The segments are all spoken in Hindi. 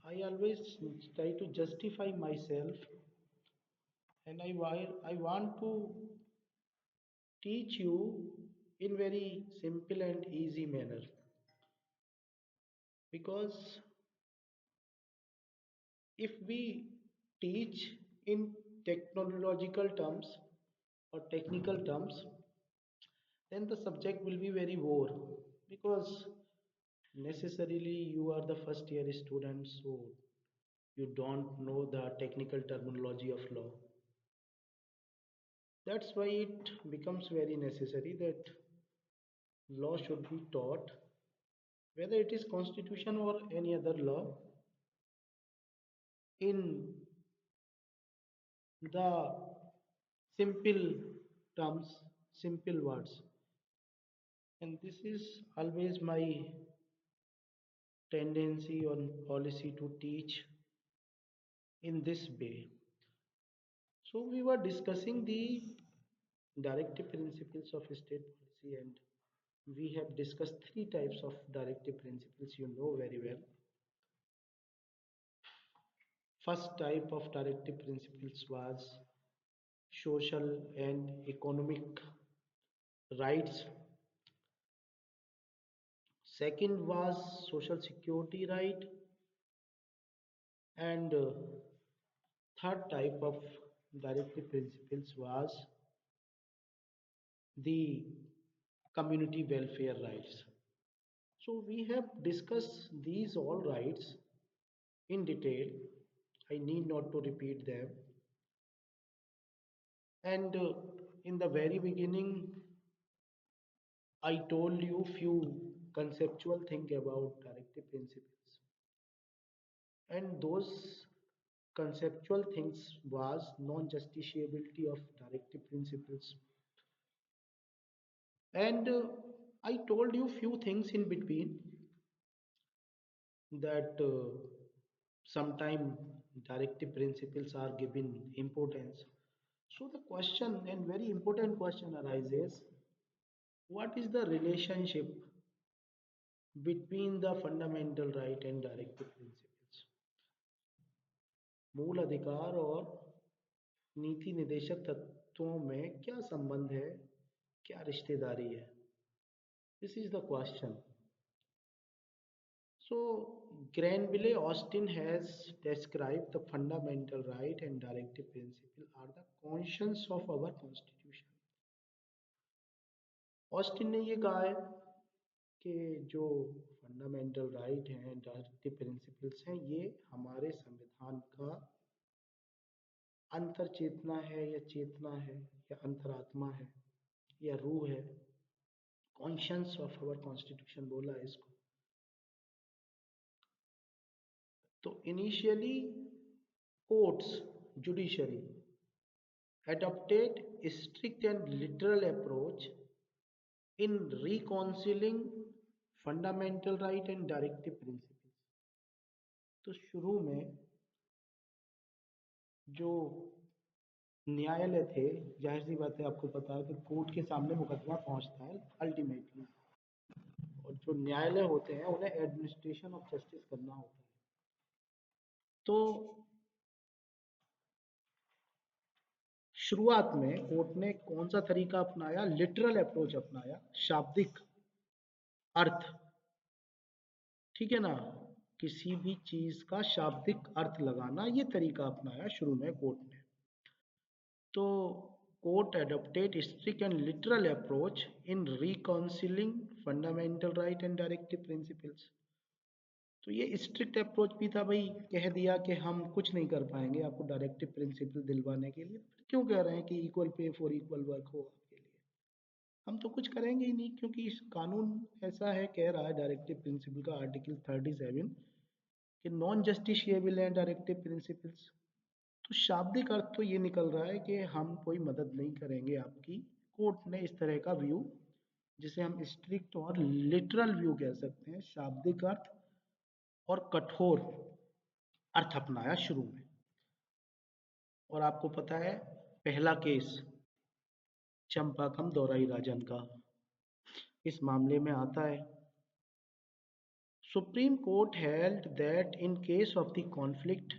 I always try to justify myself, and I want to teach you in very simple and easy manner, because if we teach in technological terms or technical terms, then the subject will be very bore, because necessarily you are the first year student, so you don't know the technical terminology of law. That's why it becomes very necessary that law should be taught, whether it is constitution or any other law, in the simple terms, simple words. And this is always my tendency on policy to teach in this way. So we were discussing the directive principles of state policy, and we have discussed three types of directive principles, you know very well. First type of directive principles was social and economic rights. Second was social security right, and third type of directive principles was the community welfare rights. So we have discussed these all rights in detail. I need not to repeat them. And in the very beginning, I told you few conceptual thing about directive principles. And those conceptual things was non-justiciability of directive principles. And I told you few things in between, that sometime directive principles are given importance. So the question, and very important question arises, what is the relationship between the fundamental right and directive principles? मूल अधिकार और नीति निदेशक तत्वों में क्या संबंध है, क्या रिश्तेदारी है? This is the question. So, Granville Austin has described the fundamental right and directive principle are the conscience of our constitution. Austin ने ये कहा है कि जो फंडामेंटल राइट हैं, डायरेक्टिव प्रिंसिपल्स हैं, ये हमारे संविधान का अंतर चेतना है, या चेतना है, या अंतरात्मा है, या रूह है. कॉन्शियंस ऑफ आवर कॉन्स्टिट्यूशन बोला है इसको. तो initially courts, judiciary adopted a strict and literal approach in reconciling fundamental right and directive principles. तो शुरू में जो न्यायालय थे, जाहिर सी बात है, आपको पता है कि कोर्ट के सामने मुकदमा पहुंचता है अल्टीमेटली, और जो न्यायालय होते हैं उन्हें एडमिनिस्ट्रेशन ऑफ जस्टिस करना होता है. तो शुरुआत में कोर्ट ने कौन सा तरीका अपनाया? लिटरल अप्रोच अपनाया, शाब्दिक अर्थ. ठीक है ना, किसी भी चीज का शाब्दिक अर्थ लगाना, ये तरीका अपनाया शुरू में कोर्ट ने. तो court adopted strict and literal approach in reconciling fundamental right and directive principles. तो ये स्ट्रिक्ट अप्रोच भी था भाई. कह दिया कि हम कुछ नहीं कर पाएंगे आपको डायरेक्टिव प्रिंसिपल दिलवाने के लिए. क्यों कह रहे हैं कि equal pay for equal work हो आपके लिए? हम तो कुछ करेंगे ही नहीं, क्योंकि इस कानून ऐसा है, कह रहा है डायरेक्टिव प्रिंसिपल का आर्टिकल 37 कि नॉन जस्टिशिएबल है डायरेक्टिव प्रिंसिपल्स. तो शाब्दिक अर्थ तो ये निकल रहा है कि हम कोई मदद नहीं करेंगे आपकी. कोर्ट ने इस तरह का व्यू, जिसे हम स्ट्रिक्ट और लिटरल व्यू कह सकते हैं, शाब्दिक अर्थ और कठोर अर्थ अपनाया शुरू में. और आपको पता है, पहला केस चंपाकम दौराई राजन का इस मामले में आता है. Supreme Court held that in case of the conflict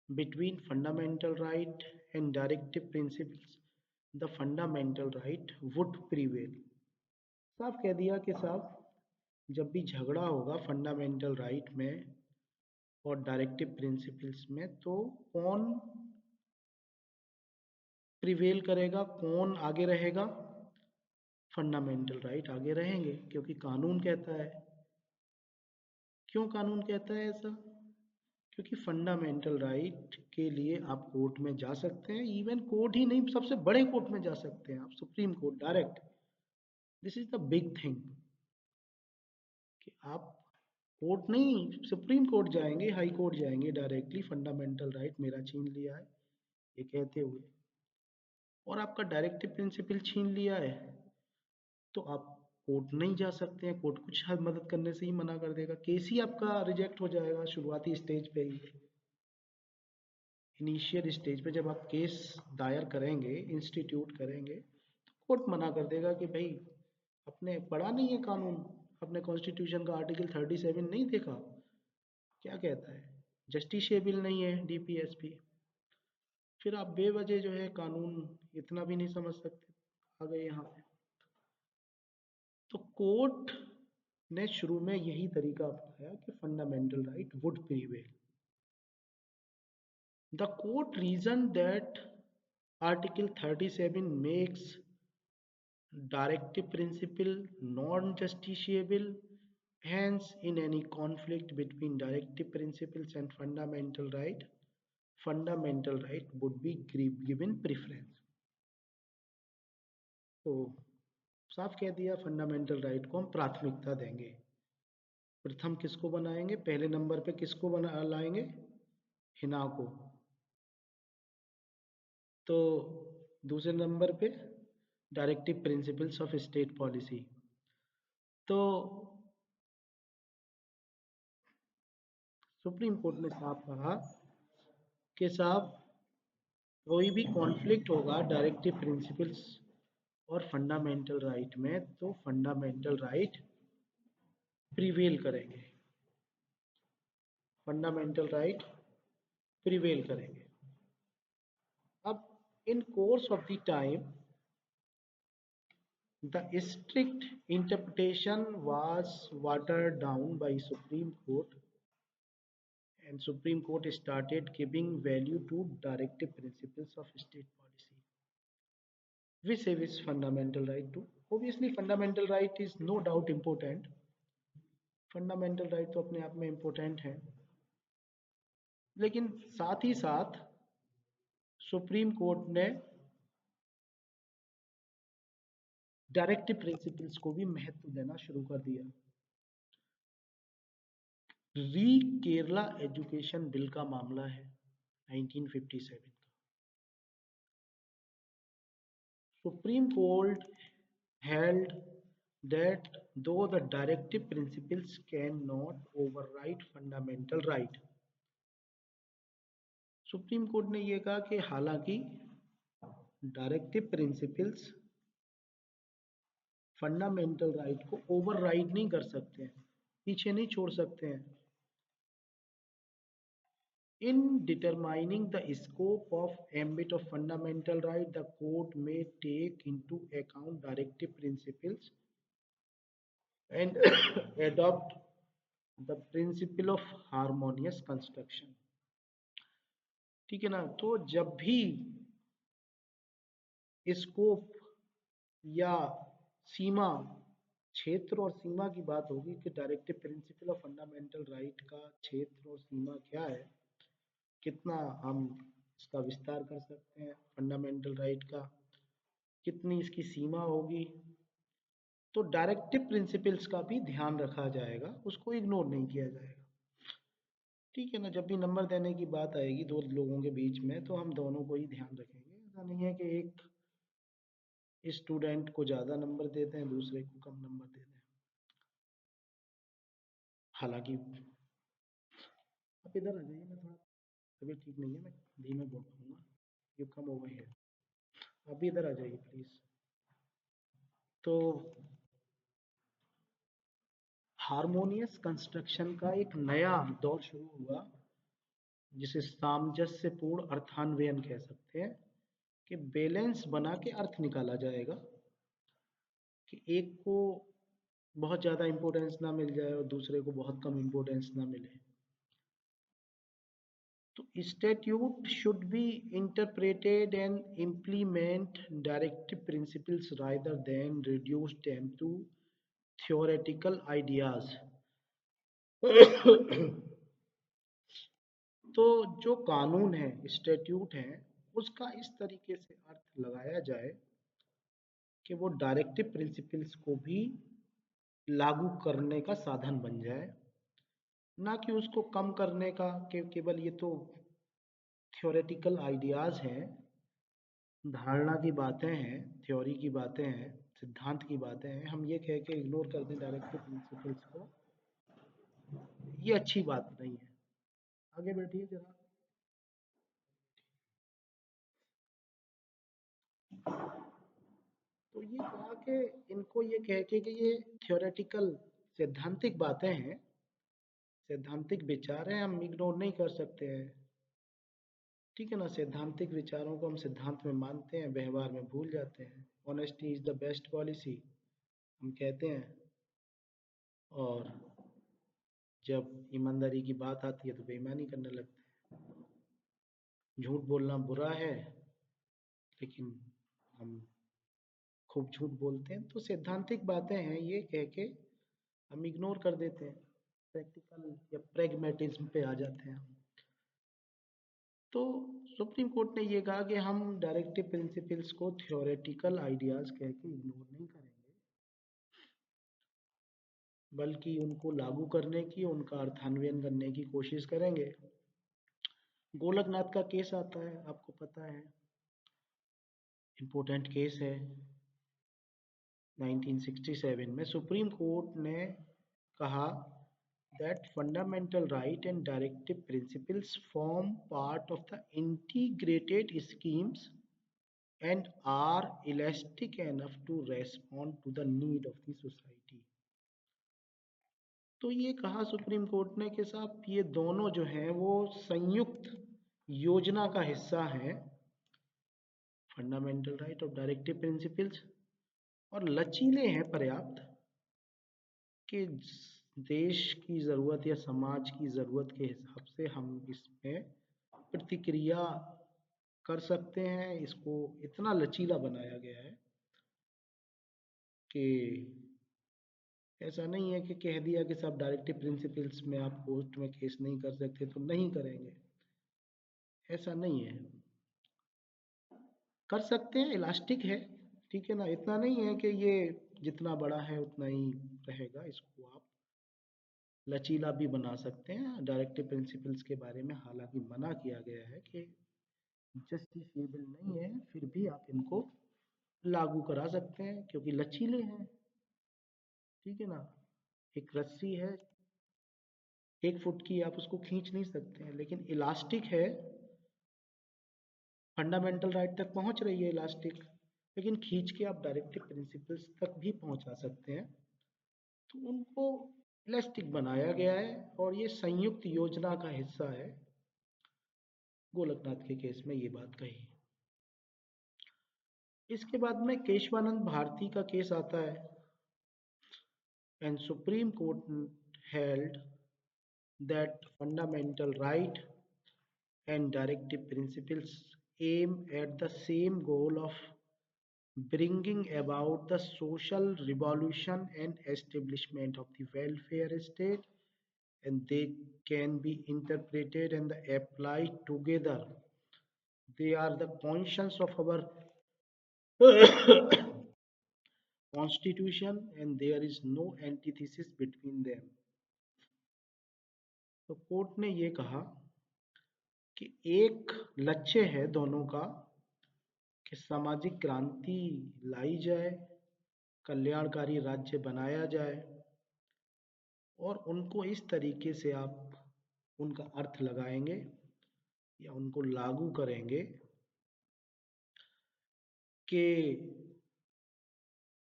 between fundamental right and directive principles, the fundamental right would prevail. साफ कह दिया कि साहब जब भी झगड़ा होगा फंडामेंटल राइट में और डायरेक्टिव प्रिंसिपल्स में तो कौन प्रिवेल करेगा, कौन आगे रहेगा? फंडामेंटल राइट आगे रहेंगे क्योंकि कानून कहता है। क्यों कानून कहता है ऐसा? क्योंकि फंडामेंटल राइट के लिए आप कोर्ट में जा सकते हैं, इवन कोर्ट ही नहीं सबसे बड़े कोर्ट में जा सकते हैं आप, supreme court direct. This is the big thing कि आप कोर्ट नहीं सुप्रीम कोर्ट जाएंगे, हाई कोर्ट जाएंगे डायरेक्टली, फंडामेंटल राइट मेरा छीन लिया है ये कहते हुए, और आपका डायरेक्टिव प्रिंसिपल छीन लिया है तो आप कोर्ट नहीं जा सकते हैं। कोर्ट कुछ हद मदद करने से ही मना कर देगा, केस ही आपका रिजेक्ट हो जाएगा शुरुआती स्टेज पे ही। इनिशियल स्टेज पे जब आप केस दायर करेंगे, इंस्टीट्यूट करेंगे, तो कोर्ट मना कर देगा कि भाई आपने पढ़ा नहीं है कानून, अपने कॉन्स्टिट्यूशन का आर्टिकल 37 नहीं देखा, क्या कहता है, जस्टिसेबल नहीं है डीपीएसपी। फिर आप बेवजह जो है कानून इतना भी नहीं समझ सकते, आ गए यहाँ पे। तो कोर्ट ने शुरू में यही तरीका अपनाया कि fundamental right would prevail. The court reason that article 37 makes directive principle non-justiciable. Hence, in any conflict between directive principles and fundamental right would be given preference. तो साफ कह दिया फंडामेंटल राइट को हम प्राथमिकता देंगे। प्रथम किसको बनाएंगे? पहले नंबर पे किसको बना लाएंगे? हिना को। तो दूसरे नंबर पे directive principles of state policy. तो सुप्रीम कोर्ट ने साफ कहा कि साहब कोई भी कॉन्फ्लिक्ट होगा डायरेक्टिव प्रिंसिपल्स और फंडामेंटल राइट में तो फंडामेंटल राइट प्रिवेल करेंगे, फंडामेंटल राइट प्रिवेल करेंगे। अब in course of the time the strict interpretation was watered down by Supreme Court, and Supreme Court started giving value to directive principles of state policy, which is fundamental right too. Obviously, fundamental right is no doubt important. Fundamental right तो अपने आप में इम्पोर्टेंट है, लेकिन साथ ही साथ सुप्रीम कोर्ट ने डायरेक्टिव प्रिंसिपल्स को भी महत्व देना शुरू कर दिया। री केरला एजुकेशन बिल का मामला है 1957 का। Supreme court held that though the directive principles cannot override fundamental right, supreme court ने यह कहा कि हालांकि डायरेक्टिव प्रिंसिपल्स फंडामेंटल राइट को ओवरराइड नहीं कर सकते हैं, पीछे नहीं छोड़ सकते हैं। In determining the scope of ambit of fundamental right, the court may take into account directive principles and adopt the principle of harmonious construction. ठीक है ना? तो जब भी स्कोप या सीमा, क्षेत्र और सीमा की बात होगी कि directive principle of fundamental right का क्षेत्र और सीमा क्या है, कितना हम इसका विस्तार कर सकते हैं फंडामेंटल राइट का, कितनी इसकी सीमा होगी, तो डायरेक्टिव प्रिंसिपल्स का भी ध्यान रखा जाएगा, उसको इग्नोर नहीं किया जाएगा। ठीक है ना? जब भी नंबर देने की बात आएगी दो लोगों के बीच में तो हम दोनों को ही ध्यान रखेंगे। ऐसा नहीं है कि एक स्टूडेंट को ज़्यादा नंबर देते हैं, दूसरे को कम नंबर देते हैं। हालांकि आप इधर आ जाइए, मैं थोड़ा तबीयत ठीक नहीं है, मैं धीमे बोल पाऊंगा, यू कम ओवर हियर। आप भी इधर आ जाइए प्लीज़। तो हार्मोनियस कंस्ट्रक्शन का एक नया दौर शुरू हुआ, जिसे सामंजस्यपूर्ण अर्थान्वयन कह सकते हैं, कि बैलेंस बना के अर्थ निकाला जाएगा, कि एक को बहुत ज़्यादा इम्पोर्टेंस ना मिल जाए और दूसरे को बहुत कम इम्पोर्टेंस ना मिले। तो statute should be interpreted and implement directive principles rather than reduce them to theoretical ideas. तो जो कानून है, स्टैट्यूट है, उसका इस तरीके से अर्थ लगाया जाए कि वो डायरेक्टिव प्रिंसिपल्स को भी लागू करने का साधन बन जाए, ना कि उसको कम करने का, कि केवल ये तो थ्योरेटिकल आइडियाज हैं, धारणा की बातें हैं, थ्योरी की बातें हैं, सिद्धांत की बातें हैं, हम ये कह के इग्नोर कर दें डायरेक्टिव प्रिंसिपल्स को, ये अच्छी बात नहीं है। आगे बैठिए जरा। तो ये कहा कि इनको ये कह के कि ये थ्योरेटिकल सैद्धांतिक बातें हैं, सैद्धांतिक विचार हैं, हम इग्नोर नहीं कर सकते हैं। ठीक है ना, सैद्धांतिक विचारों को हम सिद्धांत में मानते हैं, व्यवहार में भूल जाते हैं। Honesty is the best policy हम कहते हैं, और जब ईमानदारी की बात आती है तो बेईमानी करने लगते हैं। झूठ बोलना बुरा है, लेकिन हम खूब झूठ बोलते हैं। तो सैद्धांतिक बातें हैं ये कह के हम इग्नोर कर देते हैं, प्रैक्टिकल या प्रेगमेटिज्म पे आ जाते हैं। तो सुप्रीम कोर्ट ने ये कहा कि हम डायरेक्टिव प्रिंसिपल्स को थ्योरेटिकल आइडियाज कह के इग्नोर नहीं करेंगे, बल्कि उनको लागू करने की, उनका अर्थान्वयन करने की कोशिश करेंगे। गोलकनाथ का केस आता है, आपको पता है, इम्पोर्टेंट केस है। 1967 में सुप्रीम कोर्ट ने कहा that fundamental right and directive principles form part of the integrated schemes and are elastic enough to respond to the need of the society. तो ये कहा सुप्रीम कोर्ट ने कि साहब ये दोनों जो हैं वो संयुक्त योजना का हिस्सा हैं, फंडामेंटल राइट और डायरेक्टिव प्रिंसिपल्स, और लचीले हैं पर्याप्त कि देश की ज़रूरत या समाज की ज़रूरत के हिसाब से हम इसमें प्रतिक्रिया कर सकते हैं। इसको इतना लचीला बनाया गया है कि ऐसा नहीं है कि कह दिया कि सब डायरेक्टिव प्रिंसिपल्स में आप कोर्ट में केस नहीं कर सकते तो नहीं करेंगे, ऐसा नहीं है। कर सकते हैं, इलास्टिक है, ठीक है ना, इतना नहीं है कि ये जितना बड़ा है उतना ही रहेगा, इसको आप लचीला भी बना सकते हैं। डायरेक्टिव प्रिंसिपल्स के बारे में हालांकि मना किया गया है कि जस्टिफिएबल नहीं है, फिर भी आप इनको लागू करा सकते हैं क्योंकि लचीले हैं। ठीक है ना, एक रस्सी है 1 फुट की, आप उसको खींच नहीं सकते हैं, लेकिन इलास्टिक है, फंडामेंटल राइट तक पहुंच रही है इलास्टिक, लेकिन खींच के आप डायरेक्टिव प्रिंसिपल्स तक भी पहुंचा सकते हैं। तो उनको इलास्टिक बनाया गया है और ये संयुक्त योजना का हिस्सा है। गोलकनाथ के केस में ये बात कही। इसके बाद में केशवानंद भारती का केस आता है, and supreme court held that fundamental right and directive principles aim at the same goal of bringing about the social revolution and establishment of the welfare state, and they can be interpreted and applied together. They are the conscience of our constitution and there is no antithesis between them. तो कोर्ट ने ये कहा कि एक लक्ष्य है दोनों का कि सामाजिक क्रांति लाई जाए, कल्याणकारी राज्य बनाया जाए, और उनको इस तरीके से आप उनका अर्थ लगाएंगे या उनको लागू करेंगे कि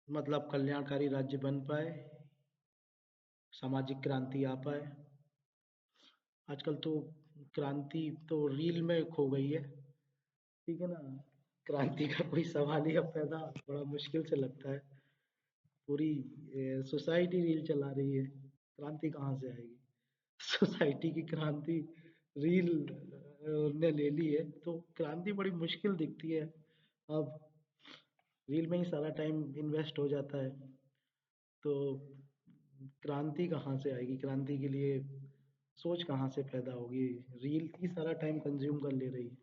मतलब कल्याणकारी राज्य बन पाए, सामाजिक क्रांति आ पाए। आजकल तो क्रांति तो रील में खो गई है, ठीक है ना। क्रांति का कोई सवाल ही अब पैदा बड़ा मुश्किल से लगता है। पूरी सोसाइटी रील चला रही है, क्रांति कहाँ से आएगी? सोसाइटी की क्रांति रील ने ले ली है, तो क्रांति बड़ी मुश्किल दिखती है। अब रील में ही सारा टाइम इन्वेस्ट हो जाता है, तो क्रांति कहाँ से आएगी? क्रांति के लिए सोच कहाँ से पैदा होगी? रील ही सारा टाइम कंज्यूम कर ले रही है।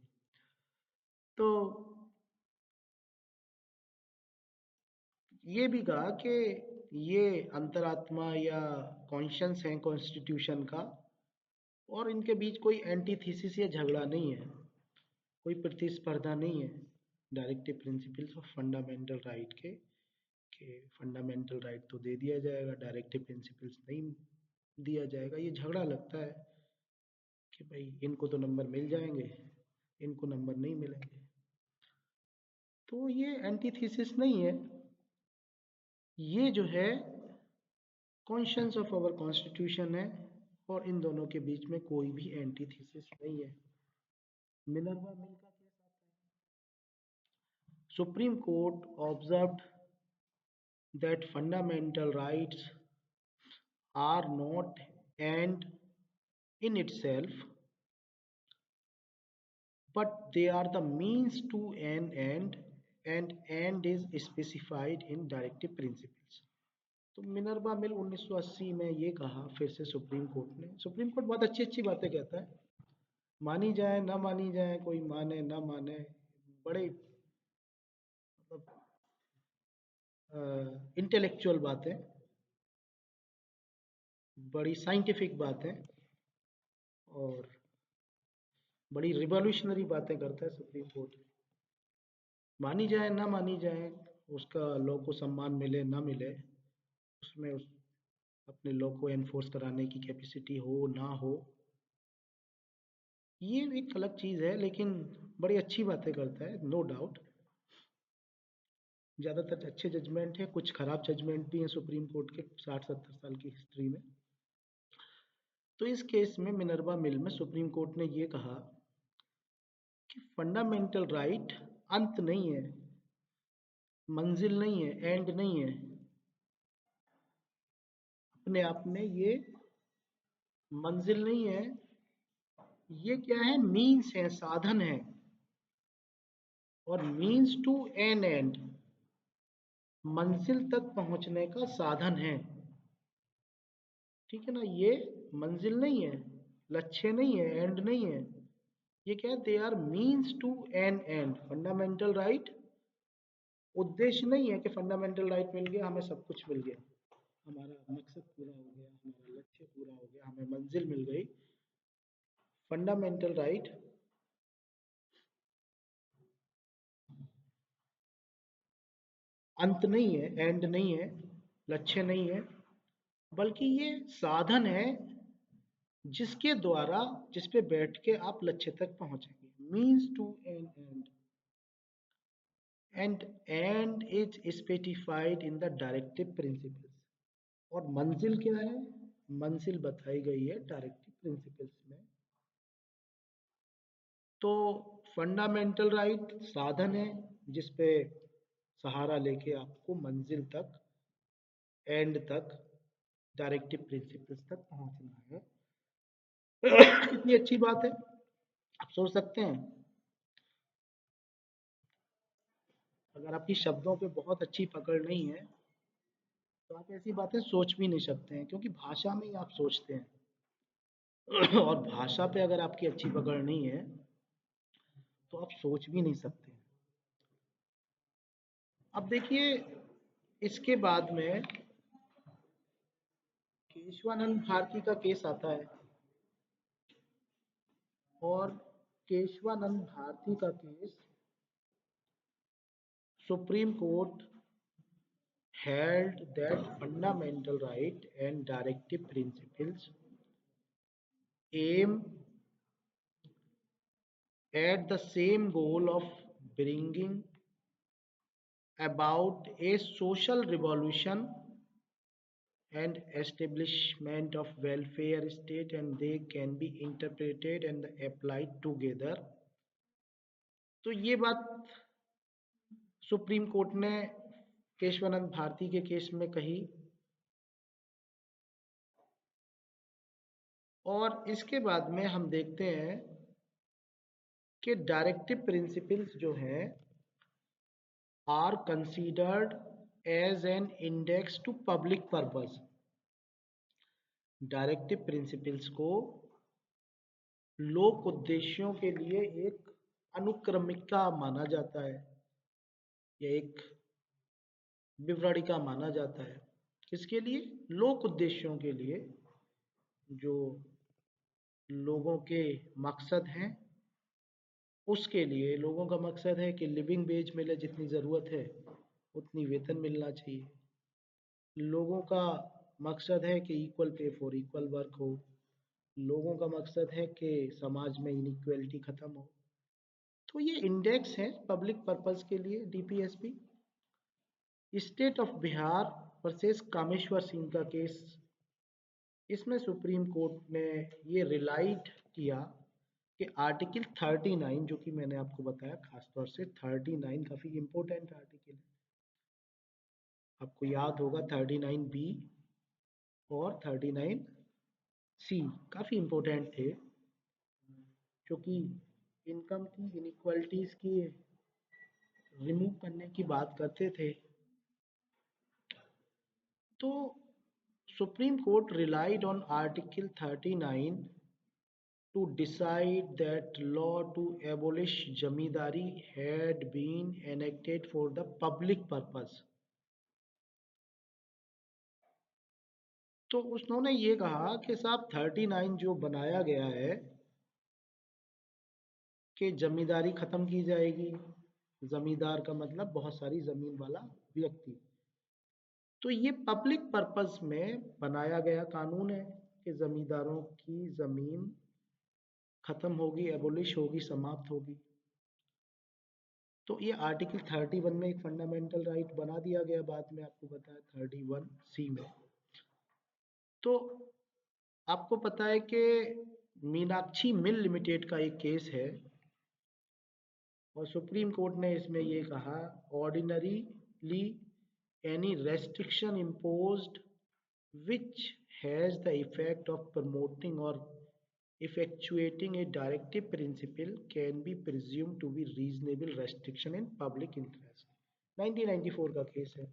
तो ये भी कहा कि ये अंतरात्मा या कॉन्शियस है कॉन्स्टिट्यूशन का, और इनके बीच कोई एंटीथीसिस या झगड़ा नहीं है, कोई प्रतिस्पर्धा नहीं है। Directive principles of fundamental right के फंडामेंटल राइट तो दे दिया जाएगा, डायरेक्टिव प्रिंसिपल्स नहीं दिया जाएगा। ये झगड़ा लगता है कि भाई इनको तो नंबर मिल जाएंगे, इनको नंबर नहीं मिलेंगे। तो ये एंटीथीसिस नहीं है, ये जो है कॉन्शियंस ऑफ आवर कॉन्स्टिट्यूशन है, और इन दोनों के बीच में कोई भी एंटीथीसिस नहीं है। मिनर्वा मिल का केस आता है। Supreme court observed that fundamental rights are not end in itself, but they are the means to an end, and end is specified in directive principles. तो मिनर्वा मिल 1980 में ये कहा फिर से सुप्रीम कोर्ट ने। सुप्रीम कोर्ट बहुत अच्छी अच्छी बातें कहता है, मानी जाए ना मानी जाए, कोई माने ना माने, बड़े मतलब इंटेलेक्चुअल बातें, बड़ी साइंटिफिक बातें, और बड़ी रिवॉल्यूशनरी बातें करता है सुप्रीम कोर्ट। मानी जाए ना मानी जाए, उसका लॉ को सम्मान मिले ना मिले, उसमें अपने लॉ को एनफोर्स कराने की कैपेसिटी हो ना हो, ये एक अलग चीज़ है, लेकिन बड़ी अच्छी बातें करता है, नो डाउट। ज़्यादातर अच्छे जजमेंट है, कुछ खराब जजमेंट भी हैं सुप्रीम कोर्ट के 60-70 साल की हिस्ट्री में। तो इस केस में मिनर्वा मिल में सुप्रीम कोर्ट ने ये कहा कि फंडामेंटल राइट अंत नहीं है, मंजिल नहीं है, एंड नहीं है। अपने आप में ये मंजिल नहीं है, ये क्या है? मीन्स है, साधन है, और मीन्स टू एन एंड, मंजिल तक पहुंचने का साधन है। ठीक है ना, ये मंजिल नहीं है, लक्ष्य नहीं है, एंड नहीं है। ये क्या है? They are means to an end. Fundamental right उद्देश्य नहीं है कि फंडामेंटल राइट मिल गया हमें सब कुछ मिल गया, हमारा मकसद पूरा हो गया, हमारा लक्ष्य पूरा हो गया, हमें मंजिल मिल गई। फंडामेंटल राइट अंत नहीं है, एंड नहीं है, लक्ष्य नहीं है, बल्कि ये साधन है जिसके द्वारा, जिस पे बैठ के आप लक्ष्य तक पहुंचेंगे। Means to an end is specified in the directive principles. और मंजिल क्या है? मंजिल बताई गई है डायरेक्टिव प्रिंसिपल्स में। तो फंडामेंटल राइट साधन है जिस पे सहारा लेके आपको मंजिल तक, एंड तक, डायरेक्टिव प्रिंसिपल्स तक पहुंचना है। कितनी अच्छी बात है, आप सोच सकते हैं। अगर आपकी शब्दों पे बहुत अच्छी पकड़ नहीं है, तो आप ऐसी बातें सोच भी नहीं सकते हैं, क्योंकि भाषा में ही आप सोचते हैं। और भाषा पे अगर आपकी अच्छी पकड़ नहीं है, तो आप सोच भी नहीं सकते। अब देखिए, इसके बाद में केशवानंद भारती का केस आता है, और केशवानंद भारती का case supreme court held that fundamental right and directive principles aim at the same goal of bringing about a social revolution and establishment of welfare state, and they can be interpreted and applied together. तो ये बात सुप्रीम कोर्ट ने केशवानंद भारती के केस में कही। और इसके बाद में हम देखते हैं कि डायरेक्टिव प्रिंसिपल्स जो हैं are considered as an index to public purpose. Directive principles को लोक उद्देश्यों के लिए एक अनुक्रमिका माना जाता है या एक विवरणिका माना जाता है। किसके लिए? लोक उद्देश्यों के लिए, जो लोगों के मकसद हैं उसके लिए। लोगों का मकसद है कि लिविंग वेज मिले, जितनी ज़रूरत है उतनी वेतन मिलना चाहिए। लोगों का मकसद है कि equal pay for equal work हो। लोगों का मकसद है कि समाज में इनइक्वलिटी ख़त्म हो। तो ये इंडेक्स है पब्लिक पर्पस के लिए DPSP. State of Bihar versus Kameshwar Singh का केस, इसमें सुप्रीम कोर्ट ने ये रिलाइट किया कि आर्टिकल 39, जो कि मैंने आपको बताया खासतौर से 39 काफ़ी इम्पोर्टेंट आर्टिकल है। आपको याद होगा 39B और 39C काफ़ी इम्पोर्टेंट थे, क्योंकि इनकम की इनइक्वालिटीज़ की रिमूव करने की बात करते थे। तो supreme court relied on article 39 to decide that law to abolish zamindari had been enacted for the public purpose। तो उन्होंने ये कहा कि साहब 39 जो बनाया गया है कि जमींदारी खत्म की जाएगी। जमींदार का मतलब बहुत सारी जमीन वाला व्यक्ति। तो ये पब्लिक पर्पस में बनाया गया कानून है कि जमींदारों की जमीन खत्म होगी, एबोलिश होगी, समाप्त होगी। तो ये आर्टिकल 31 में एक फंडामेंटल राइट बना दिया गया, बाद में आपको बताया 31C में। तो आपको पता है कि मीनाक्षी मिल लिमिटेड का एक केस है और सुप्रीम कोर्ट ने इसमें ये कहा, ordinarily any restriction imposed which has the effect of promoting or effectuating a directive principle can be presumed to be reasonable restriction in public interest। 1994 का केस है।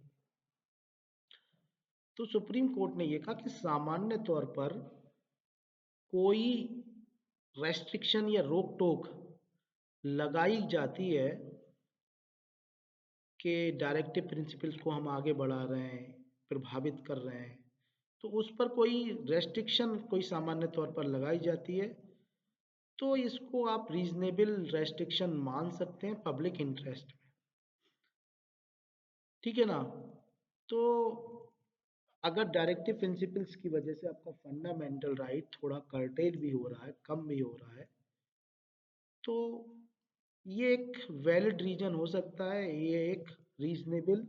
तो सुप्रीम कोर्ट ने यह कहा कि सामान्य तौर पर कोई रेस्ट्रिक्शन या रोक टोक लगाई जाती है कि डायरेक्टिव प्रिंसिपल्स को हम आगे बढ़ा रहे हैं, प्रभावित कर रहे हैं, तो उस पर कोई रेस्ट्रिक्शन कोई सामान्य तौर पर लगाई जाती है तो इसको आप रीजनेबल रेस्ट्रिक्शन मान सकते हैं पब्लिक इंटरेस्ट में। ठीक है ना? तो अगर डायरेक्टिव प्रिंसिपल्स की वजह से आपका फंडामेंटल राइट थोड़ा कर्टेल भी हो रहा है, कम भी हो रहा है, तो ये एक वैलिड रीजन हो सकता है, ये एक रीजनेबल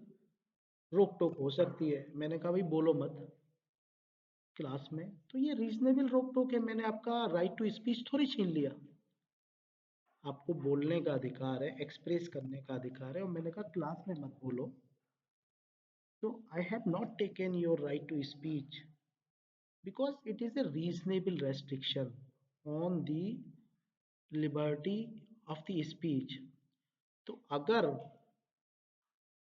रोक टोक हो सकती है। मैंने कहा भाई बोलो मत क्लास में, तो ये रीजनेबल रोक टोक है। मैंने आपका राइट टू स्पीच थोड़ी छीन लिया। आपको बोलने का अधिकार है, एक्सप्रेस करने का अधिकार है, और मैंने कहा क्लास में मत बोलो। तो I have not taken your right to speech because it is a reasonable restriction on the liberty of the speech। तो अगर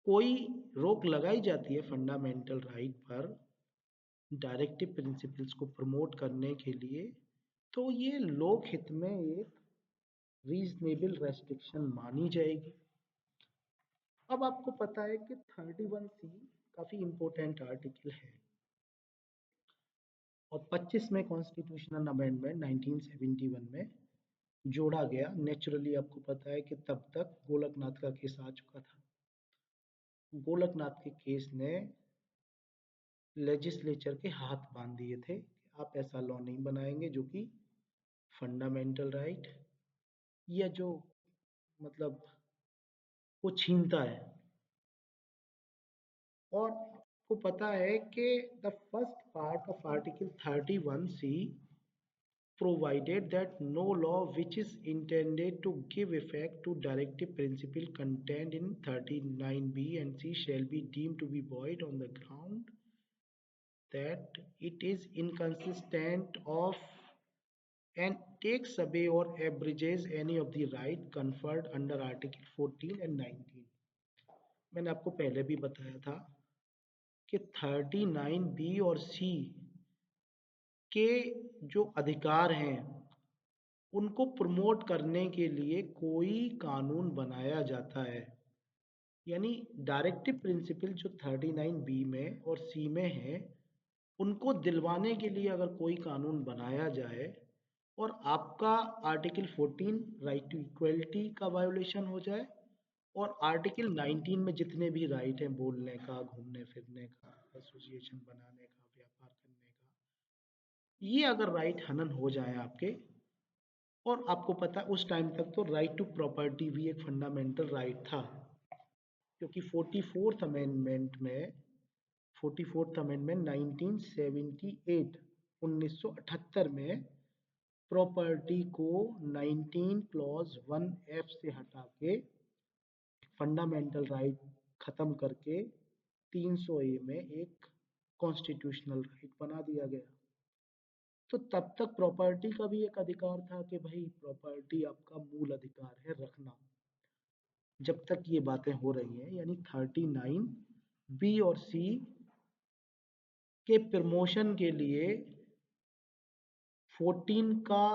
कोई रोक लगाई जाती है फंडामेंटल राइट पर डायरेक्टिव प्रिंसिपल्स को प्रमोट करने के लिए, तो ये लोक हित में एक रीजनेबल रेस्ट्रिक्शन मानी जाएगी। अब आपको पता है कि 31C काफी इंपॉर्टेंट आर्टिकल है और 25 में कॉन्स्टिट्यूशनल अमेंडमेंट 1971 में जोड़ा गया। नेचुरली आपको पता है कि तब तक गोलकनाथ का केस आ चुका था। गोलकनाथ के केस ने लेजिस्लेचर के हाथ बांध दिए थे कि आप ऐसा लॉ नहीं बनाएंगे जो कि फंडामेंटल राइट या जो मतलब वो छीनता है। और आपको पता है कि the first part of article 31C provided that no law which is intended to give effect to directive principle contained in 39B and C shall be deemed to be void on the ground that it is inconsistent of and takes away or abridges any of the right conferred under Article 14 and 19. मैंने आपको पहले भी बताया था कि 39B और C के जो अधिकार हैं उनको प्रमोट करने के लिए कोई कानून बनाया जाता है। यानी डायरेक्टिव प्रिंसिपल जो 39B में और C में है उनको दिलवाने के लिए अगर कोई कानून बनाया जाए और आपका आर्टिकल 14 राइट टू इक्वलिटी का वायोलेशन हो जाए और आर्टिकल 19 में जितने भी राइट हैं बोलने का, घूमने फिरने का, एसोसिएशन बनाने का, व्यापार करने का, ये अगर राइट हनन हो जाए आपके, और आपको पता है उस टाइम तक तो राइट टू प्रॉपर्टी भी एक फंडामेंटल राइट था, क्योंकि 44th अमेंडमेंट 1978 में प्रॉपर्टी को 19 क्लॉज 1F से हटा के फंडामेंटल राइट खत्म करके 300A में एक कॉन्स्टिट्यूशनल राइट बना दिया गया। तो तब तक प्रॉपर्टी का भी एक अधिकार था कि भाई प्रॉपर्टी आपका मूल अधिकार है रखना। जब तक ये बातें हो रही हैं, यानी 39B और C के प्रमोशन के लिए 14 का